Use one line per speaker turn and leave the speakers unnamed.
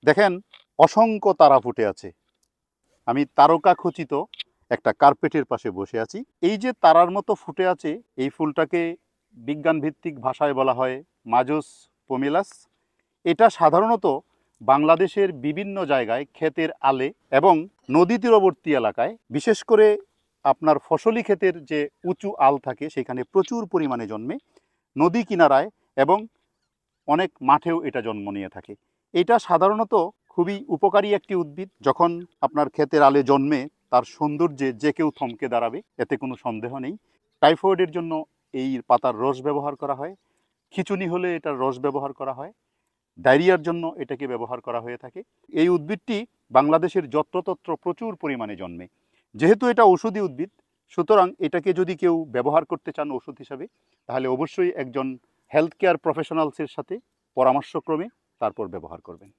দেখেন অসংখ্য তারা ফুটে আছে। আমি তারকা খচিত একটা কার্পেটের পাশে বসে আছি। এই যে তারার মতো ফুটে আছে, এই ফুলটাকে বিজ্ঞান ভিত্তিক ভাষায় বলা হয় মাজোস পোমেলাস। এটা সাধারণত বাংলাদেশের বিভিন্ন জায়গায় ক্ষেতের আলে এবং নদী তীরবর্তী এলাকায়, বিশেষ করে আপনার ফসলি ক্ষেতের যে উঁচু আল থাকে সেখানে প্রচুর পরিমাণে জন্মে। নদী কিনারায় এবং অনেক মাঠেও এটা জন্ম নিয়ে থাকে। এটা সাধারণত খুবই উপকারী একটি উদ্ভিদ। যখন আপনার ক্ষেতের আলে জন্মে তার সৌন্দর্যে যে কেউ থমকে দাঁড়াবে, এতে কোনো সন্দেহ নেই। টাইফয়েডের জন্য এই পাতার রস ব্যবহার করা হয়, খিঁচুনি হলে এটার রস ব্যবহার করা হয়, ডায়রিয়ার জন্য এটাকে ব্যবহার করা হয়ে থাকে। এই উদ্ভিদটি বাংলাদেশের যত্রতত্র প্রচুর পরিমাণে জন্মে। যেহেতু এটা ঔষধি উদ্ভিদ, সুতরাং এটাকে যদি কেউ ব্যবহার করতে চান ওষুধ হিসাবে, তাহলে অবশ্যই একজন হেলথ কেয়ার প্রফেশনালসের সাথে পরামর্শক্রমে তারপর ব্যবহার করবেন।